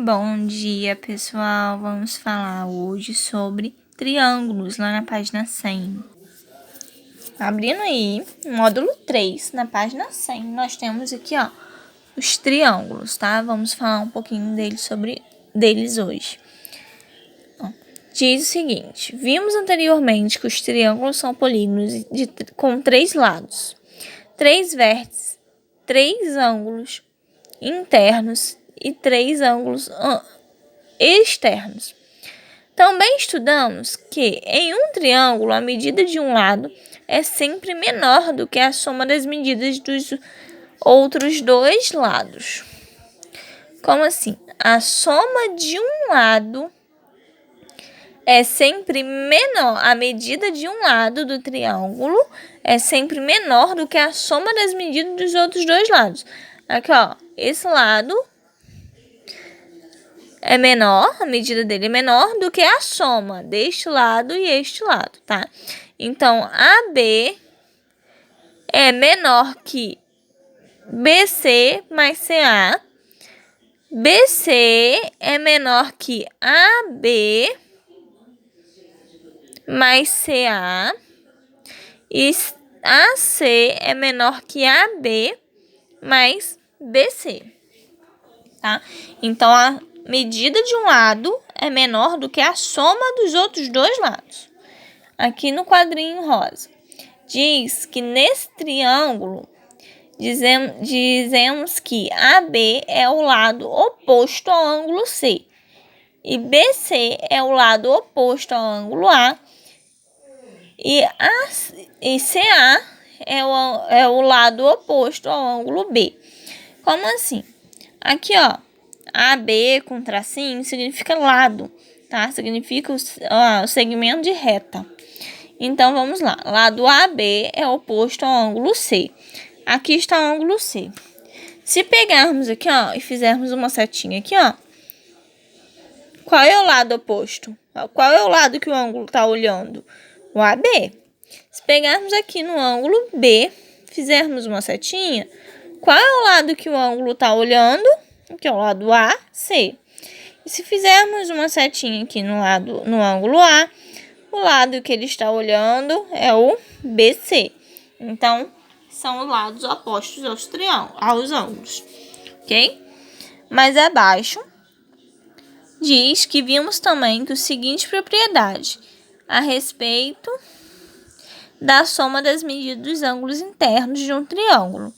Bom dia, pessoal! Vamos falar hoje sobre triângulos lá na página 100. Abrindo aí, módulo 3, na página 100, nós temos aqui, os triângulos, tá? Vamos falar um pouquinho deles hoje. Diz o seguinte: vimos anteriormente que os triângulos são polígonos com 3 lados, 3 vértices, 3 ângulos internos e 3 ângulos externos. Também estudamos que em um triângulo a medida de um lado é sempre menor do que a soma das medidas dos outros 2 lados. Como assim? A soma de um lado é sempre menor. A medida de um lado do triângulo é sempre menor do que a soma das medidas dos outros 2 lados. Aqui, esse lado é menor, a medida dele é menor do que a soma deste lado e este lado, tá? Então, AB é menor que BC mais CA. BC é menor que AB mais CA. E AC é menor que AB mais BC, tá? Então, a medida de um lado é menor do que a soma dos outros 2 lados. Aqui no quadrinho rosa, diz que nesse triângulo, dizemos que AB é o lado oposto ao ângulo C. E BC é o lado oposto ao ângulo A. E CA é o lado oposto ao ângulo B. Como assim? Aqui, AB com tracinho significa lado, tá? Significa o segmento de reta. Então, vamos lá. Lado AB é oposto ao ângulo C. Aqui está o ângulo C. Se pegarmos aqui, e fizermos uma setinha aqui, qual é o lado oposto? Qual é o lado que o ângulo está olhando? O AB. Se pegarmos aqui no ângulo B, fizermos uma setinha, qual é o lado que o ângulo está olhando? Que é o lado AC. E se fizermos uma setinha aqui no ângulo A, o lado que ele está olhando é o BC. Então, são os lados opostos aos ângulos, ok? Mais abaixo, diz que vimos também que o seguinte propriedade a respeito da soma das medidas dos ângulos internos de um triângulo.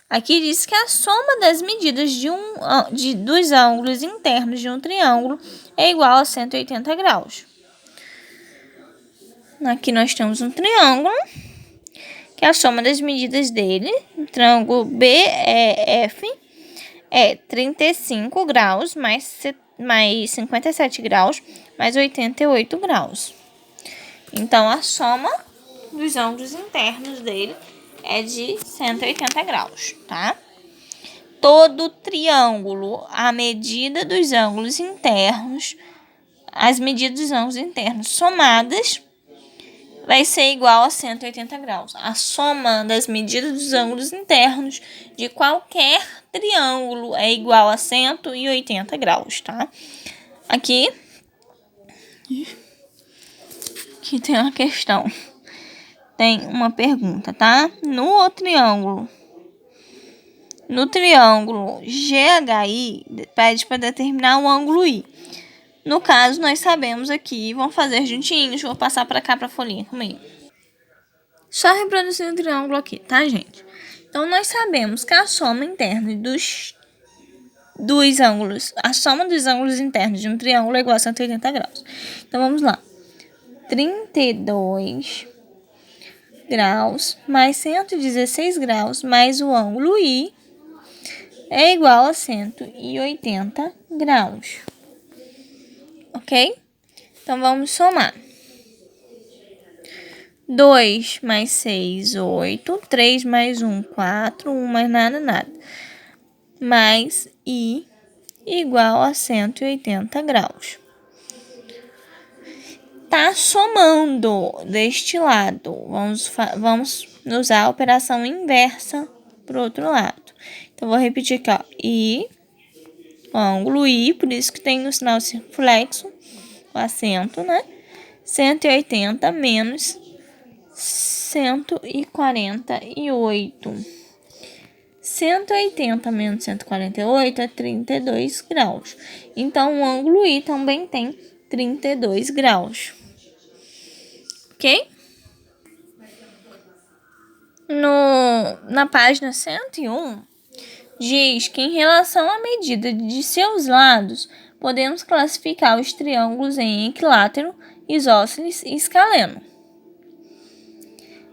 Aqui diz que a soma das medidas dos ângulos internos de um triângulo é igual a 180 graus. Aqui nós temos um triângulo, que a soma das medidas dele, o triângulo BEF, é 35 graus mais 57 graus mais 88 graus. Então, a soma dos ângulos internos dele é de 180 graus, tá? Todo triângulo, a medida dos ângulos internos, as medidas dos ângulos internos somadas, vai ser igual a 180 graus. A soma das medidas dos ângulos internos de qualquer triângulo é igual a 180 graus, tá? Aqui tem uma questão. Tem uma pergunta, tá? No triângulo GHI, pede para determinar o ângulo I. No caso, nós sabemos aqui, vamos fazer juntinhos, vou passar para cá para a folhinha comigo. Só reproduzindo o triângulo aqui, tá, gente? Então, nós sabemos que a soma interna dos ângulos, a soma dos ângulos internos de um triângulo é igual a 180 graus. Então, vamos lá. 32 graus mais 116 graus mais o ângulo I é igual a 180 graus. Ok? Então, vamos somar. 2 mais 6, 8. 3 mais 1, 4. 1 mais nada, nada. Mais I igual a 180 graus. Tá somando deste lado. Vamos usar a operação inversa para o outro lado. Então, vou repetir aqui, I o ângulo I, por isso que tem o sinal circunflexo, o acento, né? 180 menos 148. 180 menos 148 é 32 graus. Então, o ângulo I também tem 32 graus. Ok? Na página 101, diz que em relação à medida de seus lados, podemos classificar os triângulos em equilátero, isósceles e escaleno.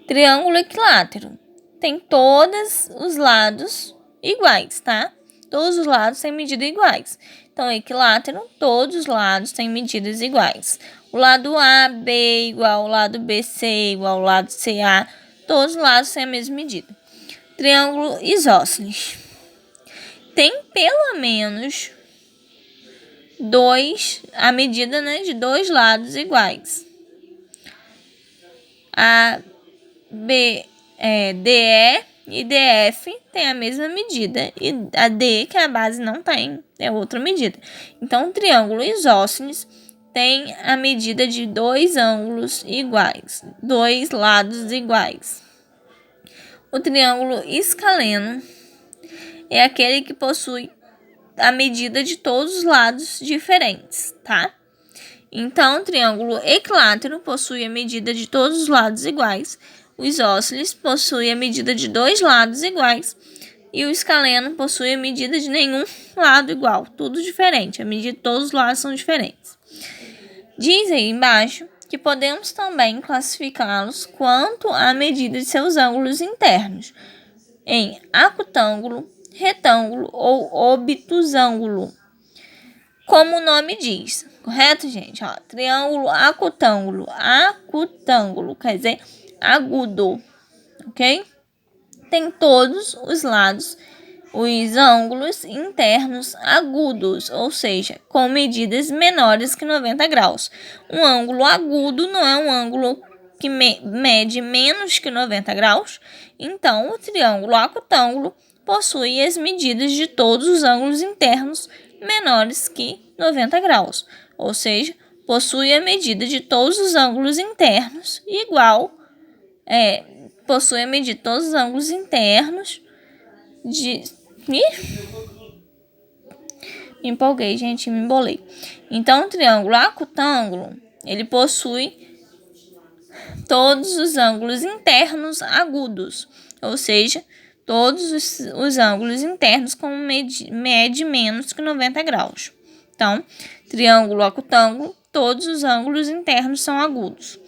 Triângulo equilátero tem todos os lados iguais, tá? Todos os lados têm medidas iguais. Então, equilátero, todos os lados têm medidas iguais. O lado AB igual ao lado BC igual ao lado CA, todos os lados têm a mesma medida. Triângulo isósceles tem pelo menos a medida, né, de dois lados iguais. A DE e DF tem a mesma medida e a D, que é a base, não tem, é outra medida. Então, o triângulo isósceles tem a medida de dois ângulos iguais, dois lados iguais. O triângulo escaleno é aquele que possui a medida de todos os lados diferentes, tá? Então, o triângulo equilátero possui a medida de todos os lados iguais, o isósceles possui a medida de dois lados iguais e o escaleno possui a medida de nenhum lado igual, tudo diferente, a medida de todos os lados são diferentes. Diz aí embaixo que podemos também classificá-los quanto à medida de seus ângulos internos, em acutângulo, retângulo ou obtusângulo. Como o nome diz, correto, gente? Ó, triângulo acutângulo. Acutângulo quer dizer agudo, ok? Tem todos os lados, os ângulos internos agudos, ou seja, com medidas menores que 90 graus. Um ângulo agudo não é um ângulo que mede menos que 90 graus. Então, o triângulo acutângulo possui as medidas de todos os ângulos internos menores que 90 graus, ou seja, possui a medida de todos os ângulos internos possui a medida de todos os ângulos internos me empolguei, gente, me embolei. Então, o triângulo acutângulo, ele possui todos os ângulos internos agudos, ou seja, todos os ângulos internos com mede menos que 90 graus. Então, triângulo acutângulo, todos os ângulos internos são agudos.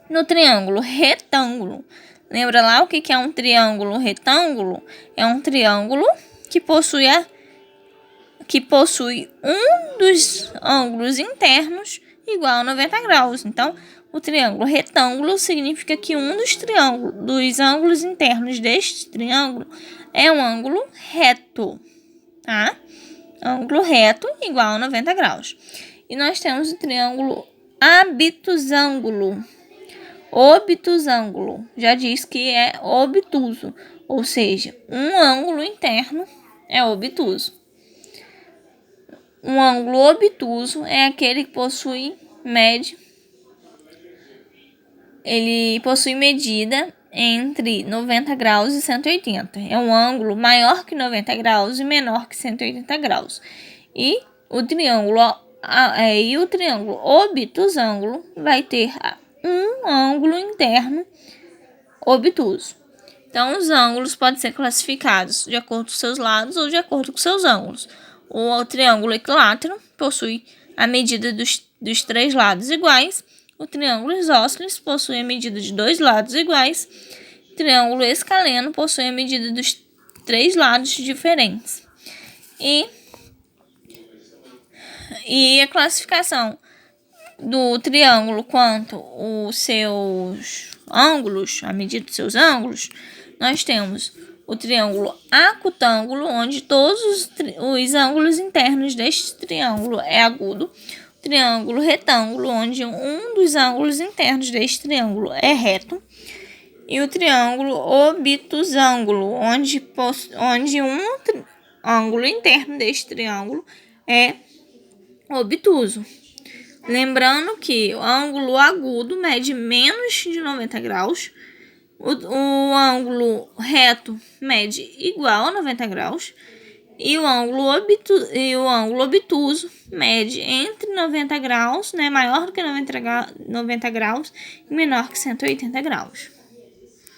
No triângulo retângulo, lembra lá o que é um triângulo retângulo? É um triângulo que possui um dos ângulos internos igual a 90 graus. Então, o triângulo retângulo significa que um dos ângulos internos deste triângulo é um ângulo reto, tá? Ângulo reto igual a 90 graus. E nós temos o triângulo obtusângulo. Obtusângulo já diz que é obtuso, ou seja, um ângulo interno é obtuso. Um ângulo obtuso é aquele que possui medida entre 90 graus e 180. É um ângulo maior que 90 graus e menor que 180 graus. E o triângulo obtusângulo vai ter um ângulo interno obtuso. Então, os ângulos podem ser classificados de acordo com seus lados ou de acordo com seus ângulos. O triângulo equilátero possui a medida dos três lados iguais. O triângulo isósceles possui a medida de dois lados iguais. O triângulo escaleno possui a medida dos três lados diferentes. E a classificação do triângulo quanto os seus ângulos, a medida dos seus ângulos, nós temos o triângulo acutângulo, onde todos os ângulos internos deste triângulo é agudo. O triângulo retângulo, onde um dos ângulos internos deste triângulo é reto. E o triângulo obtusângulo, onde ângulo interno deste triângulo é obtuso. Lembrando que o ângulo agudo mede menos de 90 graus, o ângulo reto mede igual a 90 graus e o ângulo obtuso mede entre 90 graus, né, maior do que 90 graus e menor que 180 graus.